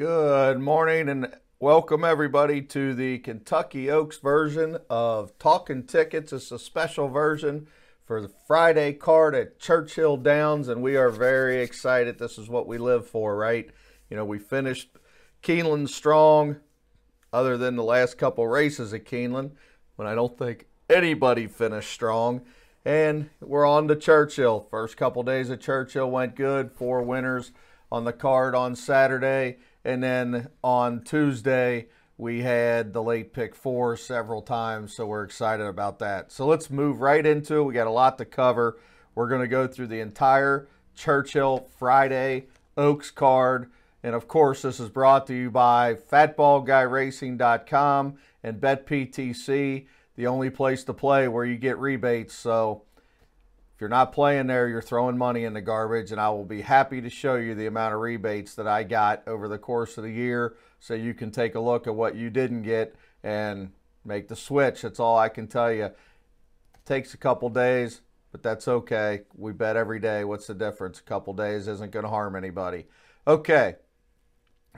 Good morning and welcome everybody to the Kentucky Oaks version of Talking Tickets. It's a special version for the Friday card at Churchill Downs, and we are very excited. This is what we live for, right? You know, we finished Keeneland strong, other than the last couple races at Keeneland, when I don't think anybody finished strong. And we're on to Churchill. First couple days at Churchill went good. 4 winners on the card on Saturday. And then on Tuesday, we had the late pick 4 several times, so we're excited about that. So let's move right into it. We got a lot to cover. We're going to go through the entire Churchill Friday Oaks card. And, of course, this is brought to you by FatballGuyRacing.com and BetPTC, the only place to play where you get rebates. So if you're not playing there, you're throwing money in the garbage, and I will be happy to show you the amount of rebates that I got over the course of the year so you can take a look at what you didn't get and make the switch. That's all I can tell you. It takes a couple days, but that's okay. We bet every day. What's the difference? A couple days isn't going to harm anybody. Okay,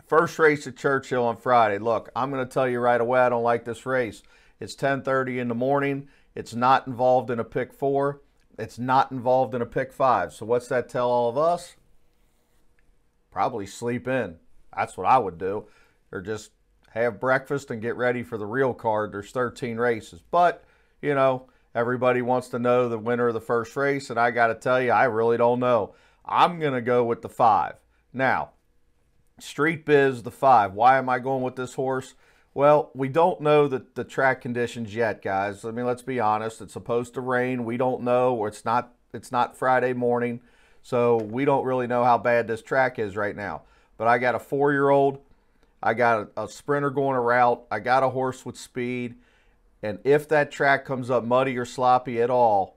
first race at Churchill on Friday. Look, I'm going to tell you right away, I don't like this race. It's 10:30 in the morning. It's not involved in a pick 4. It's not involved in a pick 5. So what's that tell all of us? Probably sleep in. That's what I would do. Or just have breakfast and get ready for the real card. There's 13 races. But, you know, everybody wants to know the winner of the first race, and I got to tell you, I really don't know. I'm going to go with the 5. Now, Street Biz, the 5. Why am I going with this horse? Well, we don't know the track conditions yet, guys. I mean, let's be honest. It's supposed to rain. We don't know. Or it's not Friday morning, so we don't really know how bad this track is right now. But I got a 4-year-old. I got a sprinter going a route. I got a horse with speed. And if that track comes up muddy or sloppy at all,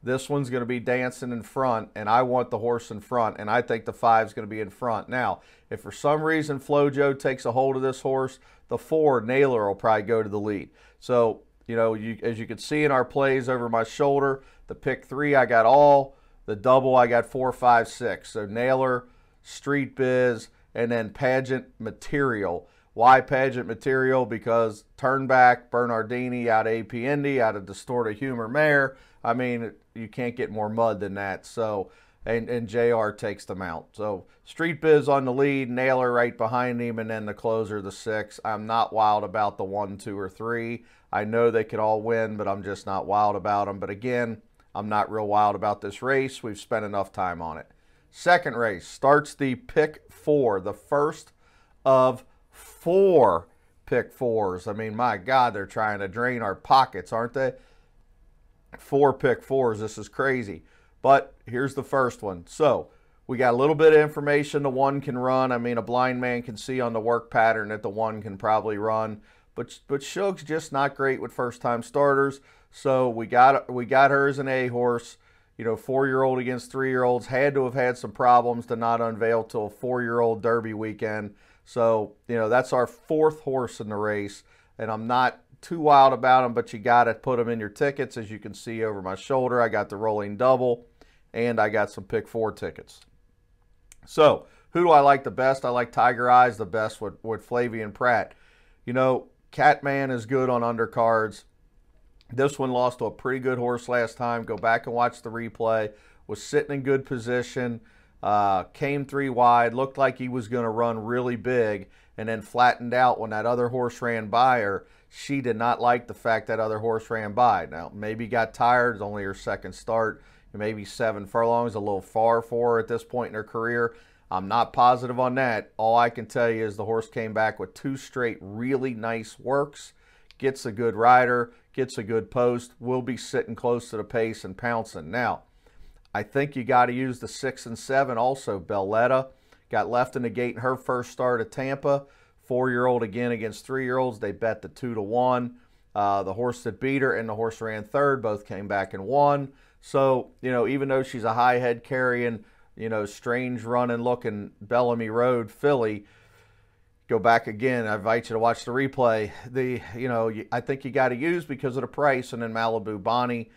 this one's going to be dancing in front, and I want the horse in front, and I think the 5 is going to be in front. Now, if for some reason FloJo takes a hold of this horse, the 4, Naylor, will probably go to the lead. So, you know, as you can see in our plays over my shoulder, the pick 3 I got all, the double I got 4, 5, 6. So Naylor, Street Biz, and then Pageant Material. Why Pageant Material? Because Turnback, Bernardini out of AP Indy, out of Distorted Humor Mare. I mean, you can't get more mud than that. So, and JR takes them out. So Street Biz on the lead, Naylor right behind him, and then the closer, the 6. I'm not wild about the 1, 2, or 3. I know they could all win, but I'm just not wild about them. But again, I'm not real wild about this race. We've spent enough time on it. Second race starts the pick 4, the first of 4 pick 4s. I mean, my God, they're trying to drain our pockets, aren't they? 4 pick 4s. This is crazy. But here's the first one. So we got a little bit of information the 1 can run. I mean, a blind man can see on the work pattern that the 1 can probably run. But Shug's just not great with first-time starters. So we got her as an A horse. You know, 4-year-old against 3-year-olds. Had to have had some problems to not unveil till a 4-year-old Derby weekend. So, you know, that's our 4th horse in the race. And I'm not too wild about them, but you got to put them in your tickets. As you can see over my shoulder, I got the rolling double, and I got some pick 4 tickets. So, who do I like the best? I like Tiger Eyes the best with Flavian Pratt. You know, Catman is good on undercards. This one lost to a pretty good horse last time. Go back and watch the replay. Was sitting in good position. Came 3 wide. Looked like he was going to run really big, and then flattened out when that other horse ran by her. She did not like the fact that other horse ran by. Now, maybe got tired. It's only her second start. Maybe 7 furlongs, a little far for her at this point in her career. I'm not positive on that. All I can tell you is the horse came back with 2 straight really nice works. Gets a good rider, gets a good post, will be sitting close to the pace and pouncing. Now, I think you got to use the 6 and 7 also. Belletta got left in the gate in her first start at Tampa. 4-year-old again against 3-year-olds. They bet the 2-1. The horse that beat her and the horse ran 3rd both came back and won. So, you know, even though she's a high head carrying, you know, strange running looking Bellamy Road filly, go back again. I invite you to watch the replay. I think you got to use because of the price. And then Malibu Bonnie,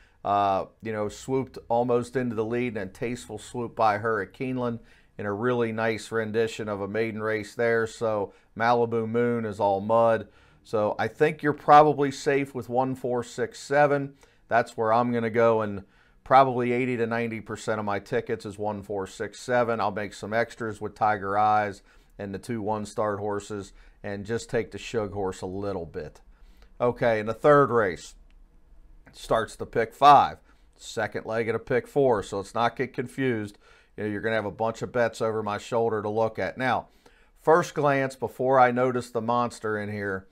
swooped almost into the lead, and Tasteful swooped by her at Keeneland in a really nice rendition of a maiden race there. So Malibu Moon is all mud. So I think you're probably safe with 1, 4, 6, 7. That's where I'm going to go, and probably 80 to 90% of my tickets is 1, 4, 6, 7. I'll make some extras with Tiger Eyes and the 2 1-star horses and just take the Shug horse a little bit. Okay, in the third race, starts the pick 5. Second leg at a pick 4, so let's not get confused. You know, you're going to have a bunch of bets over my shoulder to look at. Now, first glance, before I noticed the monster in here,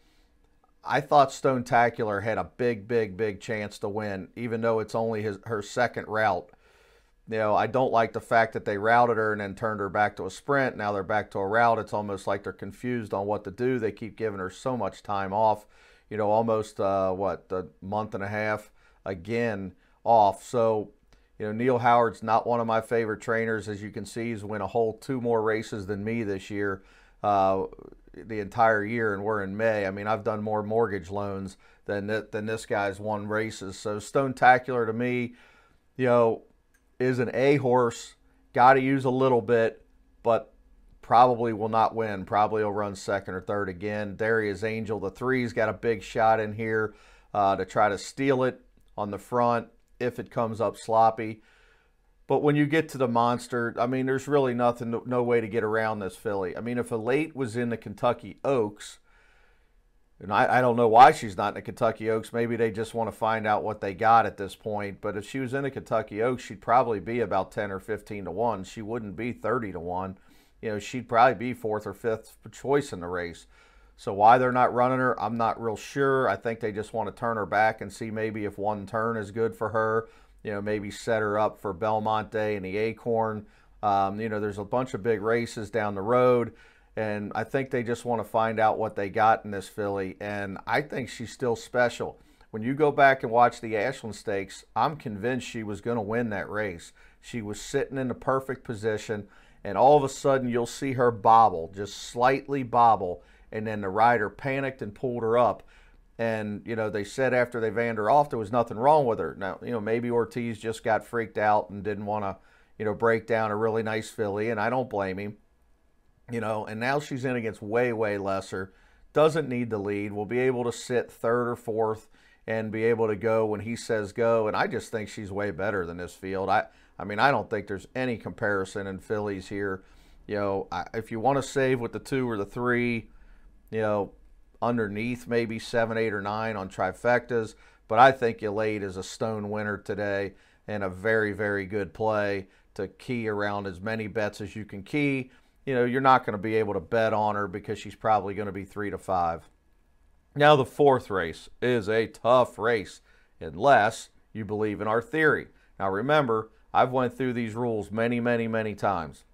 I thought Stone-tacular had a big chance to win, even though it's only her second route. You know, I don't like the fact that they routed her and then turned her back to a sprint. Now they're back to a route. It's almost like they're confused on what to do. They keep giving her so much time off, you know, almost, a month and a half again off. So, you know, Neil Howard's not one of my favorite trainers. As you can see, he's won a whole 2 more races than me this year. The entire year, and we're in May. I mean, I've done more mortgage loans than this guy's won races. So Stone-tacular to me, you know, is an A horse. Got to use a little bit, but probably will not win. Probably will run second or third again. Darius Angel, the 3's got a big shot in here to try to steal it on the front if it comes up sloppy. But when you get to the monster, I mean, there's really nothing, no way to get around this filly. I mean, if Elate was in the Kentucky Oaks, and I don't know why she's not in the Kentucky Oaks. Maybe they just want to find out what they got at this point. But if she was in the Kentucky Oaks, she'd probably be about 10 or 15 to 1. She wouldn't be 30 to 1. You know, she'd probably be 4th or 5th choice in the race. So why they're not running her, I'm not real sure. I think they just want to turn her back and see maybe if one turn is good for her. You know, maybe set her up for Belmont Day and the Acorn. You know, there's a bunch of big races down the road, and I think they just want to find out what they got in this filly, and I think she's still special. When you go back and watch the Ashland Stakes, I'm convinced she was going to win that race. She was sitting in the perfect position, and all of a sudden you'll see her bobble, just slightly bobble, and then the rider panicked and pulled her up. And, you know, they said after they vanned her off, there was nothing wrong with her. Now, you know, maybe Ortiz just got freaked out and didn't want to, you know, break down a really nice filly, and I don't blame him. You know, and now she's in against way lesser. Doesn't need the lead. Will be able to sit 3rd or 4th and be able to go when he says go. And I just think she's way better than this field. I mean, I don't think there's any comparison in fillies here. You know, if you want to save with the 2 or the 3, you know, underneath maybe 7, 8, or 9 on trifectas, but I think Elate is a Stone winner today and a very good play to key around as many bets as you can key. You know, you're not going to be able to bet on her because she's probably going to be 3 to 5. Now the 4th race is a tough race unless you believe in our theory. Now remember, I've went through these rules many times.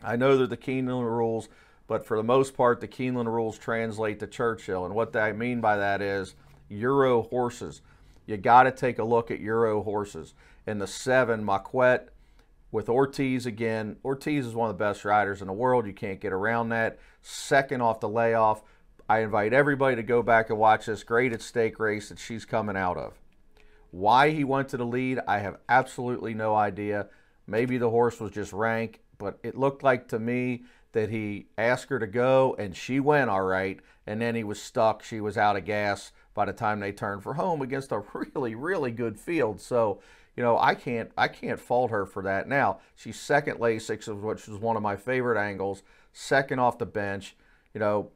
I know they're the Keeneland rules, but for the most part, the Keeneland rules translate to Churchill. And what I mean by that is Euro horses. You got to take a look at Euro horses. In the 7, Marquette with Ortiz again. Ortiz is one of the best riders in the world. You can't get around that. Second off the layoff. I invite everybody to go back and watch this great at stake race that she's coming out of. Why he went to the lead, I have absolutely no idea. Maybe the horse was just rank, but it looked like to me that he asked her to go, and she went all right, and then he was stuck. She was out of gas by the time they turned for home against a really good field. So, you know, I can't fault her for that. Now, she's second Lasix, which was one of my favorite angles, second off the bench, you know,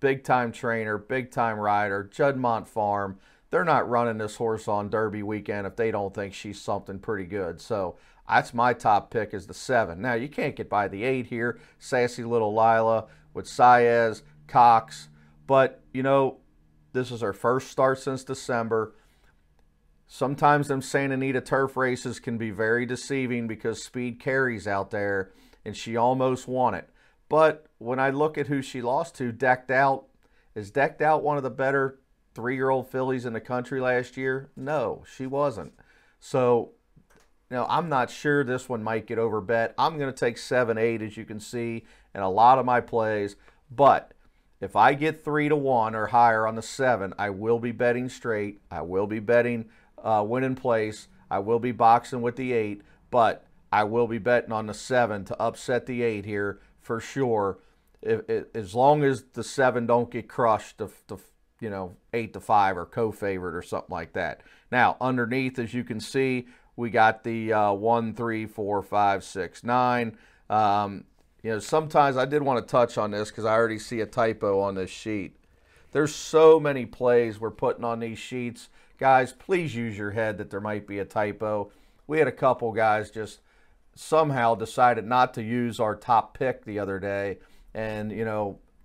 big-time trainer, big-time rider, Juddmonte Farm. They're not running this horse on Derby weekend if they don't think she's something pretty good. So that's my top pick is the 7. Now, you can't get by the 8 here. Sassy Little Lila with Saez, Cox. But, you know, this is her first start since December. Sometimes them Santa Anita turf races can be very deceiving because speed carries out there, and she almost won it. But when I look at who she lost to, Decked Out, is Decked Out one of the better 3-year-old fillies in the country last year? No, she wasn't. So, you know, I'm not sure this one might get over bet. I'm going to take 7, 8, as you can see, in a lot of my plays. But if I get 3 to 1 or higher on the 7, I will be betting straight. I will be betting win in place. I will be boxing with the 8. But I will be betting on the 7 to upset the 8 here for sure. As long as the 7 don't get crushed to 8-5 or co-favorite or something like that. Now, underneath, as you can see, we got the 1, 3, 4, 5, 6, 9. Sometimes I did want to touch on this because I already see a typo on this sheet. There's so many plays we're putting on these sheets. Guys, please use your head that there might be a typo. We had a couple guys just somehow decided not to use our top pick the other day and,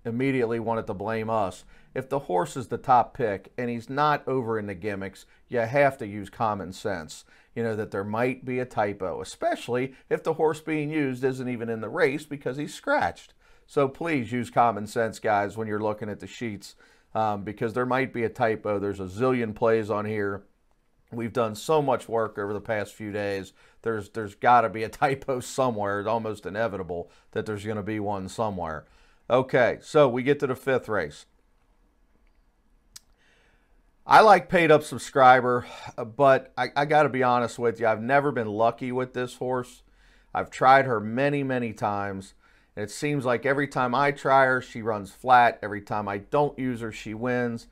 immediately wanted to blame us. If the horse is the top pick and he's not over in the gimmicks, you have to use common sense, that there might be a typo, especially if the horse being used isn't even in the race because he's scratched. So please use common sense, guys, when you're looking at the sheets, because there might be a typo. There's a zillion plays on here. We've done so much work over the past few days. There's got to be a typo somewhere. It's almost inevitable that there's going to be one somewhere. Okay, so we get to the 5th race. I like paid up subscriber, but I got to be honest with you. I've never been lucky with this horse. I've tried her many, many times. And it seems like every time I try her, she runs flat. Every time I don't use her, she wins.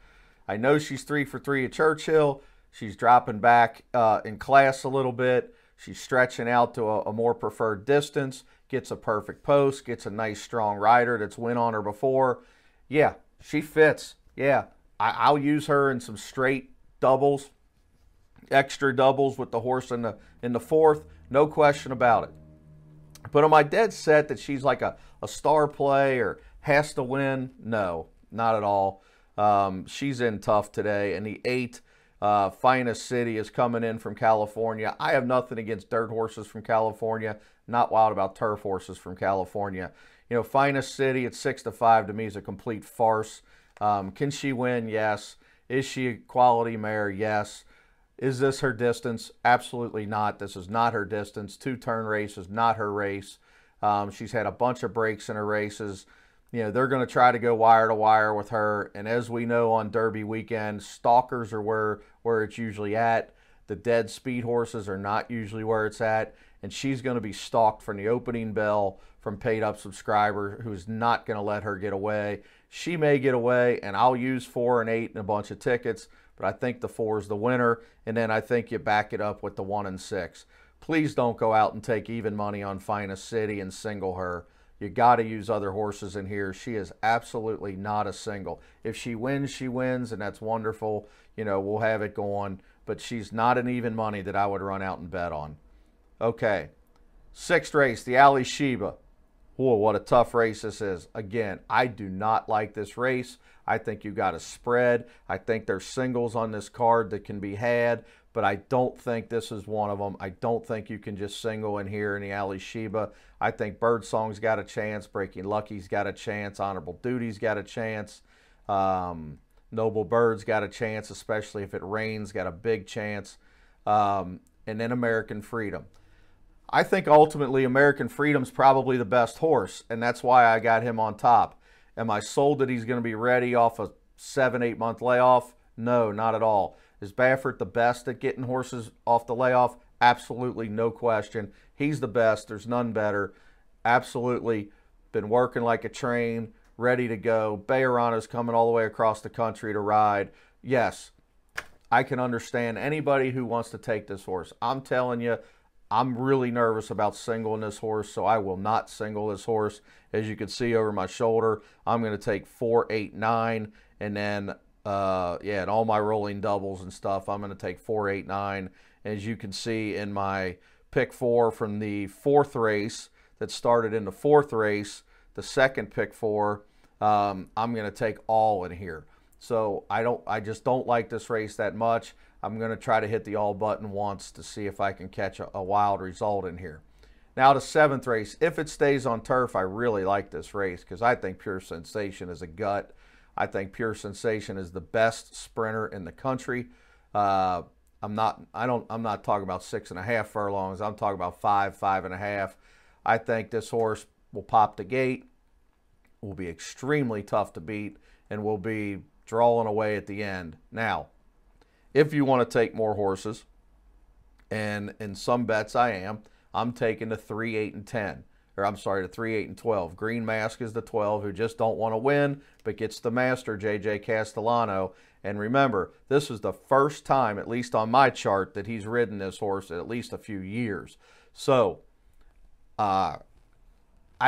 I know she's 3 for 3 at Churchill. She's dropping back in class a little bit. She's stretching out to a more preferred distance, gets a perfect post, gets a nice strong rider that's win on her before. Yeah, she fits. Yeah, I'll use her in some straight doubles, extra doubles with the horse in the 4th. No question about it. But am I dead set that she's like a star play or has to win? No, not at all. She's in tough today. And the 8, Finest City, is coming in from California. I have nothing against dirt horses from California. Not wild about turf horses from California. Finest City at 6-5 to me is a complete farce. Can she win? Yes. Is she a quality mare? Yes. Is this her distance? Absolutely not. This is not her distance. 2-turn race is not her race. She's had a bunch of breaks in her races. They're going to try to go wire to wire with her. And as we know on Derby weekend, stalkers are where it's usually at. The dead speed horses are not usually where it's at. And she's going to be stalked from the opening bell from paid up subscriber who's not going to let her get away. She may get away, and I'll use 4 and 8 and a bunch of tickets. But I think the 4 is the winner, and then I think you back it up with the 1 and 6. Please don't go out and take even money on Finest City and single her. You got to use other horses in here. She is absolutely not a single. If she wins, she wins, and that's wonderful. We'll have it going. But she's not an even money that I would run out and bet on. Okay, 6th race, the Alley Sheba. Whoa, what a tough race this is. Again, I do not like this race. I think you got a spread. I think there's singles on this card that can be had, but I don't think this is one of them. I don't think you can just single in here in the Alley Sheba. I think Birdsong's got a chance. Breaking Lucky's got a chance. Honorable Duty's got a chance. Noble Bird's got a chance, especially if it rains, got a big chance. And then American Freedom. I think ultimately American Freedom's probably the best horse, and that's why I got him on top. Am I sold that he's going to be ready off a 7-8 month layoff? No, not at all. Is Baffert the best at getting horses off the layoff? Absolutely, no question. He's the best. There's none better. Absolutely. Been working like a train, ready to go. Bayarana's coming all the way across the country to ride. Yes, I can understand anybody who wants to take this horse. I'm telling you, I'm really nervous about singling this horse, so I will not single this horse. As you can see over my shoulder, I'm going to take 4, 8, 9, and then, and all my rolling doubles and stuff, I'm going to take 4, 8, 9. As you can see in my pick 4 from the 4th race that started in the 4th race, the second pick 4, I'm going to take all in here. So I just don't like this race that much. I'm going to try to hit the all button once to see if I can catch a wild result in here. Now the 7th race, if it stays on turf, I really like this race because I think Pure Sensation is a gut. I think Pure Sensation is the best sprinter in the country. I'm not talking about 6.5 furlongs. I'm talking about 5, 5.5. I think this horse will pop the gate, will be extremely tough to beat, and will be drawing away at the end. Now, if you want to take more horses, and in some bets I am, I'm taking the 3, 8, and 10. Or I'm sorry, the 3, 8, and 12. Green Mask is the 12 who just don't want to win, but gets the master, J.J. Castellano. And remember, this is the first time, at least on my chart, that he's ridden this horse in at least a few years. So, I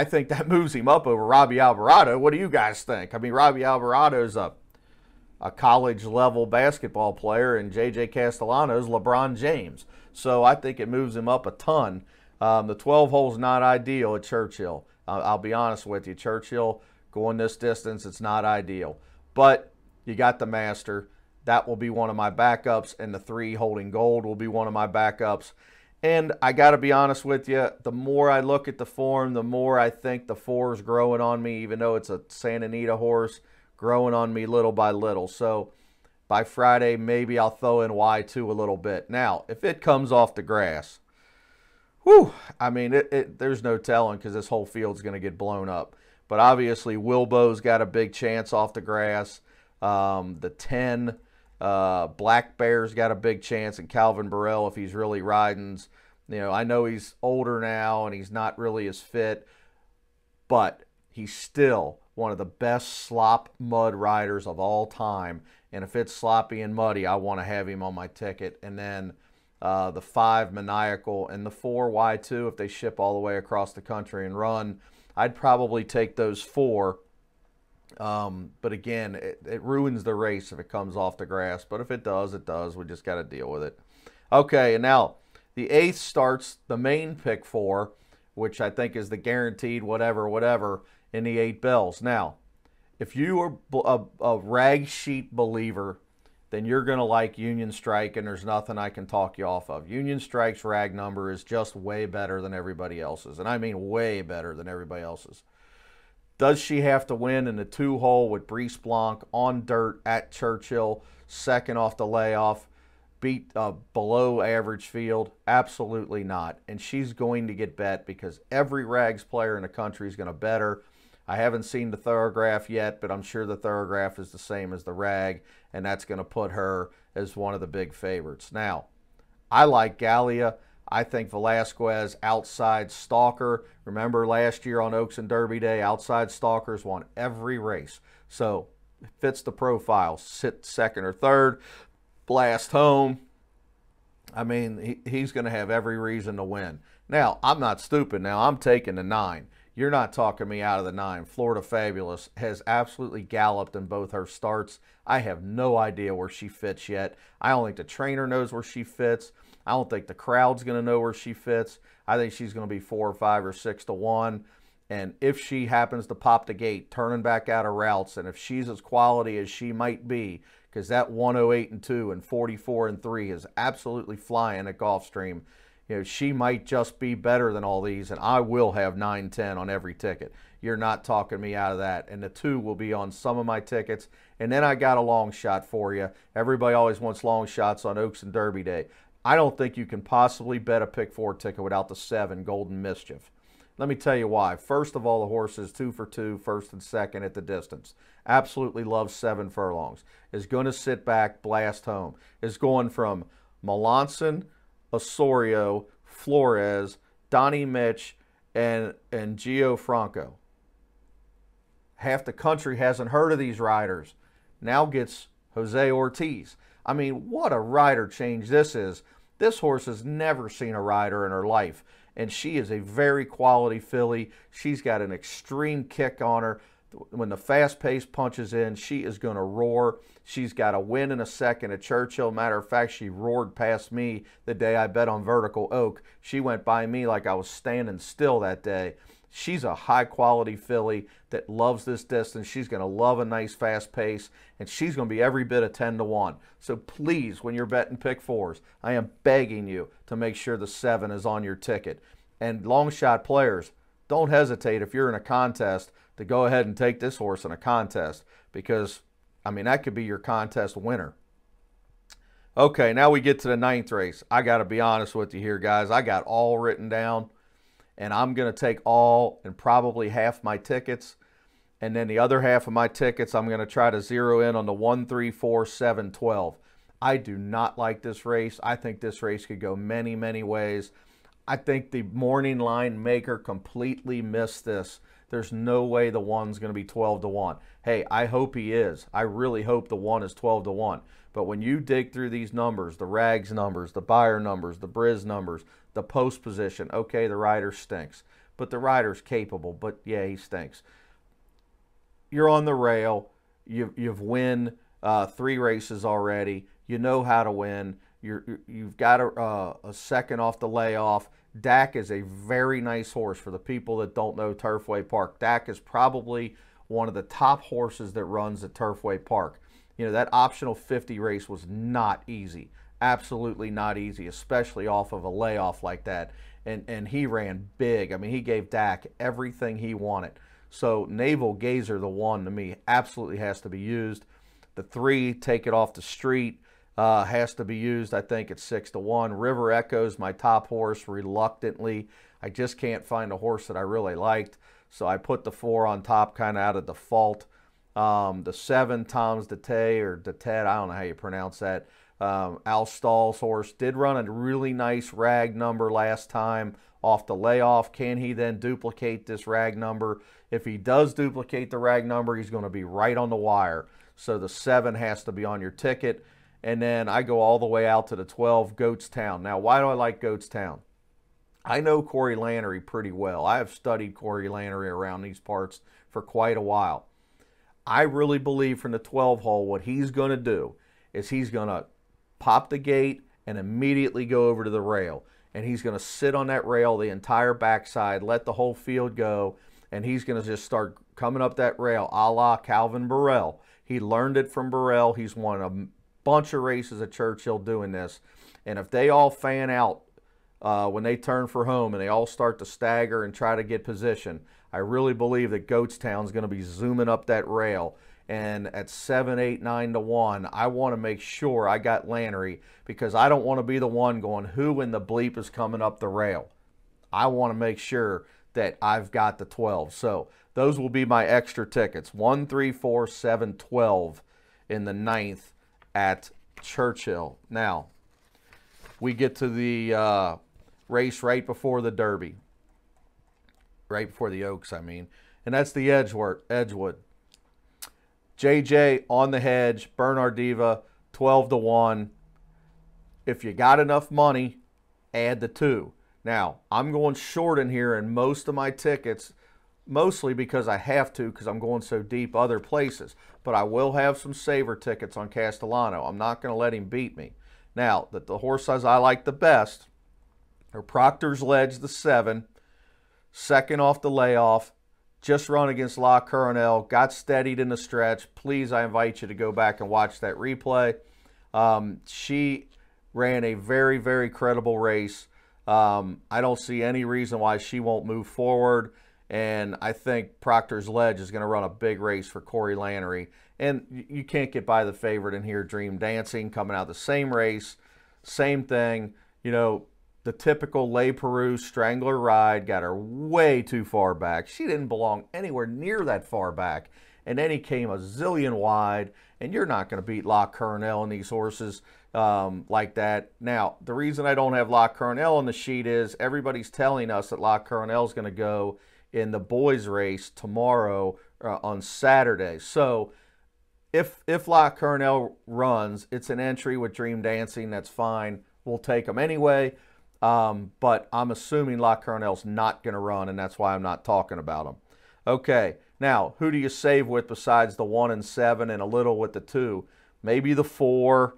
think that moves him up over Robbie Alvarado. What do you guys think? I mean, Robbie Alvarado is a college-level basketball player, and J.J. Castellano is LeBron James. So I think it moves him up a ton. The 12 hole's not ideal at Churchill. I'll be honest with you. Churchill, going this distance, it's not ideal. But you got the master. That will be one of my backups, and the 3 holding gold will be one of my backups. And I got to be honest with you, the more I look at the form, the more I think the 4 is growing on me, even though it's a Santa Anita horse, growing on me little by little. So by Friday, maybe I'll throw in Y2 a little bit. Now, if it comes off the grass, whew, I mean, there's no telling because this whole field's going to get blown up. But obviously, Wilbo's got a big chance off the grass. The 10, Black Bear's got a big chance, and Calvin Burrell, if he's really riding. You know, I know he's older now and he's not really as fit, but he's still one of the best slop mud riders of all time. And if it's sloppy and muddy, I want to have him on my ticket. And then the 5, Maniacal, and the 4, Y2, if they ship all the way across the country and run, I'd probably take those 4. But again, it ruins the race if it comes off the grass. But if it does, it does. We just got to deal with it. Okay, and now the 8th starts the main pick 4, which I think is the guaranteed whatever in the 8 bells. Now, if you are a rag sheet believer, then you're going to like Union Strike, and there's nothing I can talk you off of. Union Strike's rag number is just way better than everybody else's, and I mean way better than everybody else's. Does she have to win in the 2-hole with Brice Blanc on dirt at Churchill, second off the layoff, beat a below average field? Absolutely not. And she's going to get bet because every rags player in the country is going to bet her. I haven't seen the Thorograph yet, but I'm sure the Thorograph is the same as the rag, and that's going to put her as one of the big favorites. Now, I like Gallia. I think Velasquez, outside stalker. Remember last year on Oaks and Derby Day, outside stalkers won every race. So it fits the profile. Sit second or third, blast home. I mean, he's going to have every reason to win. Now, I'm not stupid. Now, I'm taking the 9. You're not talking me out of the 9. Florida Fabulous has absolutely galloped in both her starts. I have no idea where she fits yet. I don't think the trainer knows where she fits. I don't think the crowd's going to know where she fits. I think she's going to be 4 or 5 or 6 to 1. And if she happens to pop the gate, turning back out of routes, and if she's as quality as she might be, because that 108 and 2 and 44 and 3 is absolutely flying at Gulfstream, you know, she might just be better than all these, and I will have 9-10 on every ticket. You're not talking me out of that. And the 2 will be on some of my tickets. And then I got a long shot for you. Everybody always wants long shots on Oaks and Derby Day. I don't think you can possibly bet a pick 4 ticket without the 7, Golden Mischief. Let me tell you why. First of all, the horse is 2 for 2, first and second at the distance. Absolutely loves 7 furlongs. Is going to sit back, blast home. Is going from Melanson, Osorio, Flores, Donnie Mitch, and Gio Franco. Half the country hasn't heard of these riders. Now gets Jose Ortiz. I mean, what a rider change this is. This horse has never seen a rider in her life, and she is a very quality filly. She's got an extreme kick on her. When the fast pace punches in, she is going to roar. She's got a win in a second at Churchill. Matter of fact, she roared past me the day I bet on Vertical Oak. She went by me like I was standing still that day. She's a high-quality filly that loves this distance. She's going to love a nice fast pace, and she's going to be every bit of 10 to 1. So please, when you're betting pick 4s, I am begging you to make sure the 7 is on your ticket. And long shot players, don't hesitate if you're in a contest to go ahead and take this horse in a contest because, I mean, that could be your contest winner. Okay, now we get to the 9th race. I got to be honest with you here, guys. I got all written down, and I'm going to take all and probably half my tickets. And then the other half of my tickets, I'm going to try to zero in on the 1, 3, 4, 7, 12. I do not like this race. I think this race could go many, many ways. I think the morning line maker completely missed this. There's no way the one's going to be 12 to 1. Hey, I hope he is. I really hope the one is 12 to 1. But when you dig through these numbers, the rags numbers, the buyer numbers, the Briz numbers, the post position, okay, the rider stinks. But the rider's capable, but yeah, he stinks. You're on the rail. You've win 3 races already. You know how to win. You've got a second off the layoff. Dak is a very nice horse. For the people that don't know Turfway Park, Dak is probably one of the top horses that runs at Turfway Park. You know, that optional 50 race was not easy. Absolutely not easy, especially off of a layoff like that. And he ran big. I mean, he gave Dak everything he wanted. So Naval Gazer, the one, to me, absolutely has to be used. The 3, Take It Off the Street, has to be used. I think it's 6 to 1. River Echo's my top horse, reluctantly. I just can't find a horse that I really liked. So I put the 4 on top kind of out of default. The 7, Tom's Dete, or Dete, I don't know how you pronounce that. Al Stahl's horse did run a really nice rag number last time off the layoff. Can he then duplicate this rag number? If he does duplicate the rag number, he's going to be right on the wire. So the 7 has to be on your ticket. And then I go all the way out to the 12, Goatstown. Now, why do I like Goatstown? I know Corey Lanerie pretty well. I have studied Corey Lanerie around these parts for quite a while. I really believe from the 12 hole what he's going to do is he's going to pop the gate and immediately go over to the rail. And he's going to sit on that rail the entire backside, let the whole field go, and he's going to just start coming up that rail a la Calvin Burrell. He learned it from Burrell. He's won a bunch of races at Churchill doing this. And if they all fan out when they turn for home and they all start to stagger and try to get position, I really believe that Goatstown's going to be zooming up that rail. And at 7, 8, 9 to 1, I want to make sure I got Lanerie, because I don't want to be the one going, who in the bleep is coming up the rail? I want to make sure that I've got the 12. So those will be my extra tickets. 1, 3, 4, 7, 12 in the 9th at Churchill. Now, we get to the race right before the Derby. Right before the Oaks, I mean. And that's the Edgewood. JJ on the hedge, Bernard Diva, 12 to 1. If you got enough money, add the 2. Now, I'm going short in here in most of my tickets, mostly because I have to, because I'm going so deep other places. But I will have some saver tickets on Castellano. I'm not going to let him beat me. Now, the horses I like the best are Proctor's Ledge, the 7, second off the layoff, just run against La Coronel, got steadied in the stretch. Please, I invite you to go back and watch that replay. She ran a very, very credible race. I don't see any reason why she won't move forward. And I think Proctor's Ledge is going to run a big race for Corey Lanerie. And you can't get by the favorite in here, Dream Dancing, coming out of the same race, same thing. You know, the typical Le Peru strangler ride, got her way too far back. She didn't belong anywhere near that far back. And then he came a zillion wide, and you're not going to beat La Coronel in these horses like that. Now, the reason I don't have La Coronel on the sheet is everybody's telling us that La Coronel is going to go in the boys race tomorrow on Saturday. So if La Coronel runs, it's an entry with Dream Dancing. That's fine. We'll take them anyway. But I'm assuming La Coronel's not going to run, and that's why I'm not talking about them. Okay, now, who do you save with besides the 1 and 7 and a little with the 2? Maybe the 4,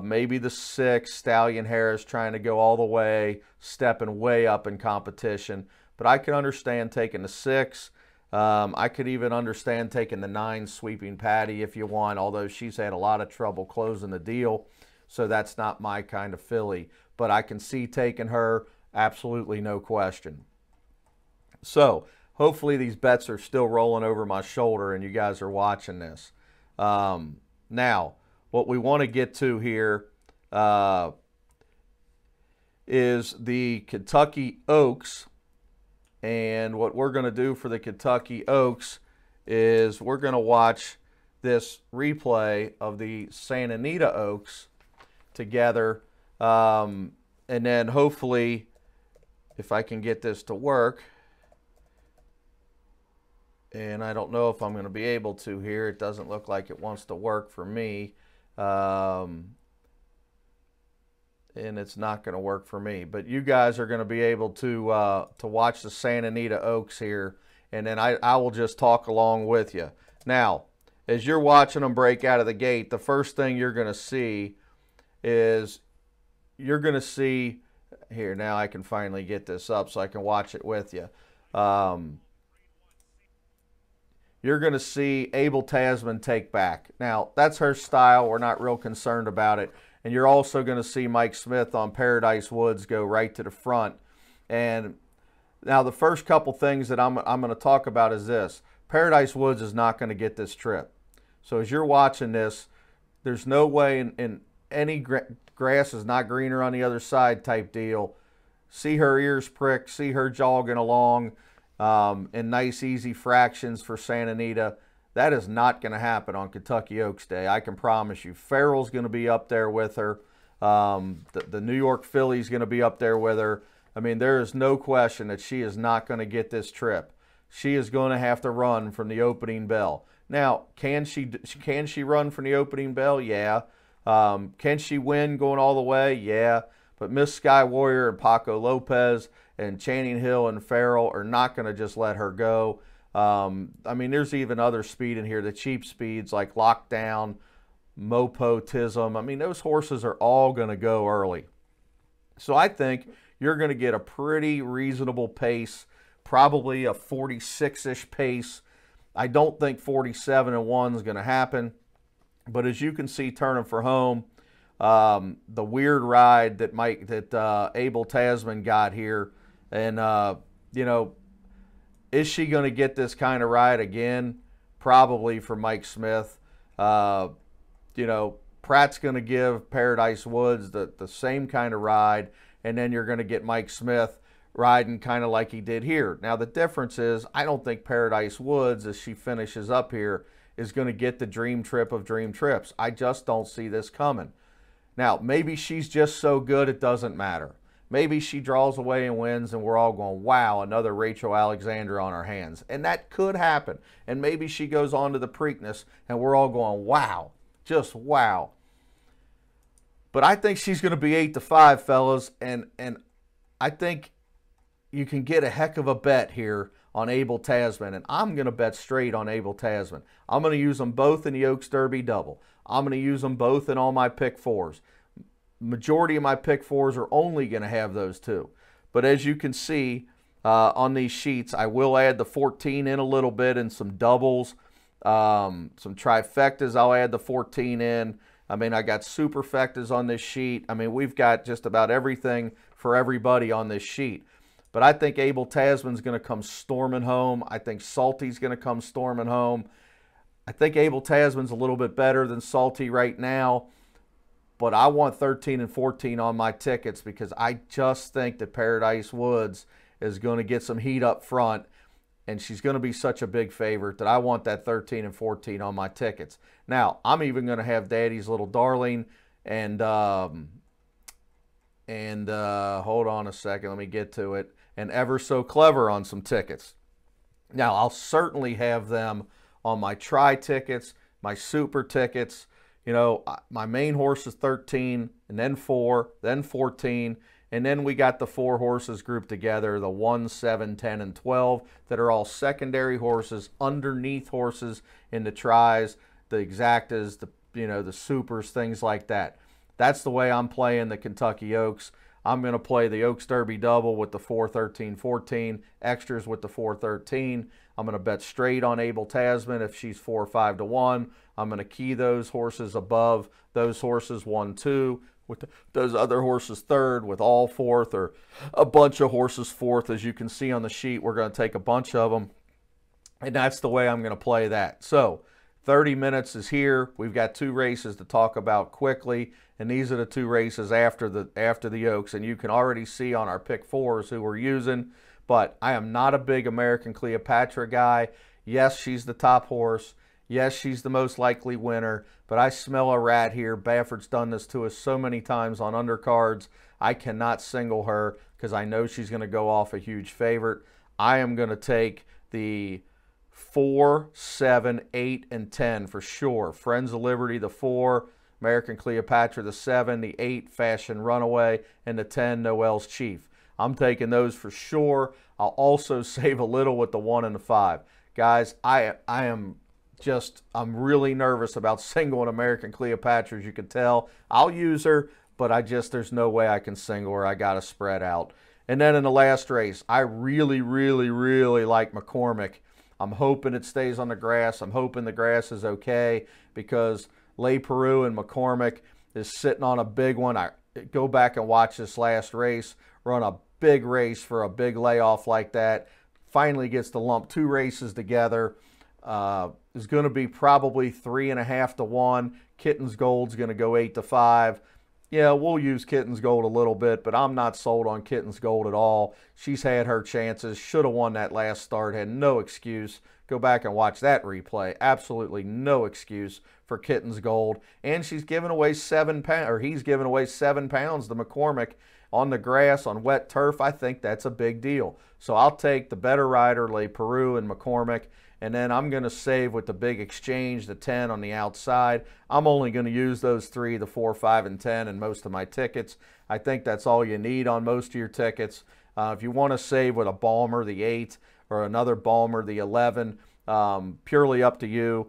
maybe the 6, Stallion Harris trying to go all the way, stepping way up in competition. But I can understand taking the 6. I could even understand taking the 9, Sweeping Patty, if you want, although she's had a lot of trouble closing the deal. So that's not my kind of filly. But I can see taking her, absolutely no question. So hopefully these bets are still rolling over my shoulder and you guys are watching this. Now, what we want to get to here is the Kentucky Oaks. And what we're going to do for the Kentucky Oaks is we're going to watch this replay of the Santa Anita Oaks together. And then hopefully if I can get this to work. And I don't know if I'm going to be able to here. It doesn't look like it wants to work for me. And it's not going to work for me. But you guys are going to be able to watch the Santa Anita Oaks here. And then I will just talk along with you. Now, as you're watching them break out of the gate, the first thing you're going to see is you're going to see, here, now I can finally get this up so I can watch it with you. You're going to see Abel Tasman take back. Now, that's her style. We're not real concerned about it. And you're also going to see Mike Smith on Paradise Woods go right to the front. And now the first couple things that I'm going to talk about is this. Paradise Woods is not going to get this trip. So as you're watching this, there's no way in any grass is not greener on the other side type deal. See her ears prick, see her jogging along in nice easy fractions for Santa Anita. That is not going to happen on Kentucky Oaks Day. I can promise you. Farrell's going to be up there with her. The New York Filly's going to be up there with her. I mean, there is no question that she is not going to get this trip. She is going to have to run from the opening bell. Now, can she run from the opening bell? Yeah. Can she win going all the way? Yeah. But Miss Sky Warrior and Paco Lopez and Channing Hill and Farrell are not going to just let her go. I mean, there's even other speed in here, the cheap speeds like Lockdown, Mopotism. I mean, those horses are all going to go early. So I think you're going to get a pretty reasonable pace, probably a 46-ish pace. I don't think 47-1 is going to happen. But as you can see, turning for home, the weird ride that Abel Tasman got here, and you know, is she going to get this kind of ride again? Probably for Mike Smith. You know, Pratt's going to give Paradise Woods the same kind of ride, and then you're going to get Mike Smith riding kind of like he did here. Now, the difference is I don't think Paradise Woods, as she finishes up here, is going to get the dream trip of dream trips. I just don't see this coming. Now, maybe she's just so good it doesn't matter. Maybe she draws away and wins and we're all going, wow, another Rachel Alexander on our hands. And that could happen. And maybe she goes on to the Preakness and we're all going, wow, just wow. But I think she's going to be 8-5, fellas. And I think you can get a heck of a bet here on Abel Tasman. And I'm going to bet straight on Abel Tasman. I'm going to use them both in the Oaks Derby double. I'm going to use them both in all my pick fours. Majority of my pick fours are only going to have those two. But as you can see on these sheets, I will add the 14 in a little bit and some doubles. Some trifectas, I'll add the 14 in. I mean, I got superfectas on this sheet. I mean, we've got just about everything for everybody on this sheet. But I think Abel Tasman's going to come storming home. I think Salty's going to come storming home. I think Abel Tasman's a little bit better than Salty right now. But I want 13 and 14 on my tickets because I just think that Paradise Woods is going to get some heat up front. And she's going to be such a big favorite that I want that 13 and 14 on my tickets. Now, I'm even going to have Daddy's Little Darling and hold on a second, let me get to it, and Ever So Clever on some tickets. Now, I'll certainly have them on my try tickets, my super tickets. You know, my main horse is 13, and then 4, then 14, and then we got the 4 horses grouped together, the 1, 7, 10, and 12, that are all secondary horses, underneath horses in the tries, the exactas, the supers, things like that. That's the way I'm playing the Kentucky Oaks. I'm going to play the Oaks Derby double with the 4, 13, 14, extras with the 4, 13. I'm going to bet straight on Abel Tasman if she's 4 or 5-1. I'm going to key those horses above those horses 1, 2, with those other horses 3rd, with all 4th, or a bunch of horses 4th. As you can see on the sheet, we're going to take a bunch of them, and that's the way I'm going to play that. So 30 minutes is here. We've got 2 races to talk about quickly, and these are the 2 races after the Oaks, and you can already see on our pick fours who we're using. But I am not a big American Cleopatra guy. Yes, she's the top horse. Yes, she's the most likely winner, but I smell a rat here. Bafford's done this to us so many times on undercards. I cannot single her because I know she's going to go off a huge favorite. I am going to take the 4, 7, 8, and 10 for sure. Friends of Liberty, the 4, American Cleopatra, the 7, the 8, Fashion Runaway, and the 10, Noel's Chief. I'm taking those for sure. I'll also save a little with the 1 and the 5. Guys, I'm really nervous about singling American Cleopatra, as you can tell. I'll use her, but there's no way I can single her. I got to spread out. And then in the last race, I really, really, really like McCormick. I'm hoping it stays on the grass. I'm hoping the grass is okay because Le Peru and McCormick is sitting on a big one. I go back and watch this last race, run a big race for a big layoff like that. Finally gets to lump 2 races together. Is going to be probably 3.5 to 1. Kitten's Gold's going to go 8 to 5. Yeah, we'll use Kitten's Gold a little bit, but I'm not sold on Kitten's Gold at all. She's had her chances. Should have won that last start. Had no excuse. Go back and watch that replay. Absolutely no excuse for Kitten's Gold. And she's given away 7 pounds, or he's given away 7 pounds to McCormick on the grass, on wet turf. I think that's a big deal. So I'll take the better rider, Le Peru and McCormick. And then I'm going to save with the big exchange, the 10 on the outside. I'm only going to use those 3, the 4, 5, and 10 in most of my tickets. I think that's all you need on most of your tickets. If you want to save with a Balmer, the 8, or another Balmer, the 11, purely up to you.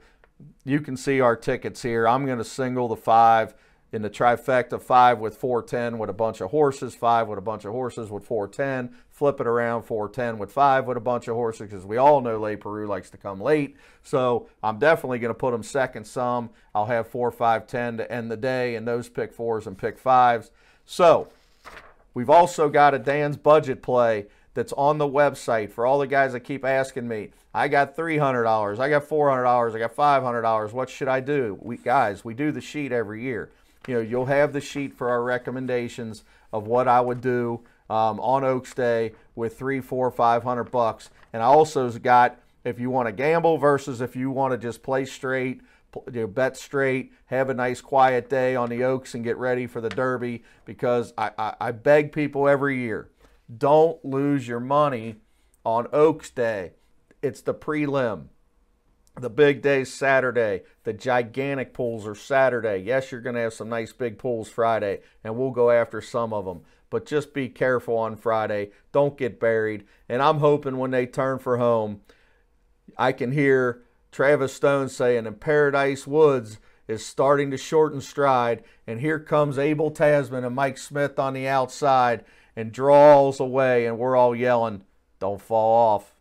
You can see our tickets here. I'm going to single the 5 in the trifecta, 5 with 410 with a bunch of horses, 5 with a bunch of horses with 410, flip it around, 410 with 5 with a bunch of horses, because we all know Le Peru likes to come late. So I'm definitely going to put them second some. I'll have 4, 5, 10 to end the day, and those pick 4s and pick 5s. So we've also got a Dan's Budget play that's on the website for all the guys that keep asking me, I got $300, I got $400, I got $500, what should I do? Guys, we do the sheet every year. You know, you'll have the sheet for our recommendations of what I would do on Oaks Day with $300, $400, $500. And I also got if you want to gamble versus if you want to just play straight, bet straight, have a nice quiet day on the Oaks and get ready for the Derby. Because I beg people every year, don't lose your money on Oaks Day. It's the prelim. The big day's Saturday. The gigantic pools are Saturday. Yes, you're going to have some nice big pools Friday, and we'll go after some of them. But just be careful on Friday. Don't get buried. And I'm hoping when they turn for home, I can hear Travis Stone saying, "In Paradise Woods is starting to shorten stride, and here comes Abel Tasman and Mike Smith on the outside and draws away," and we're all yelling, "Don't fall off."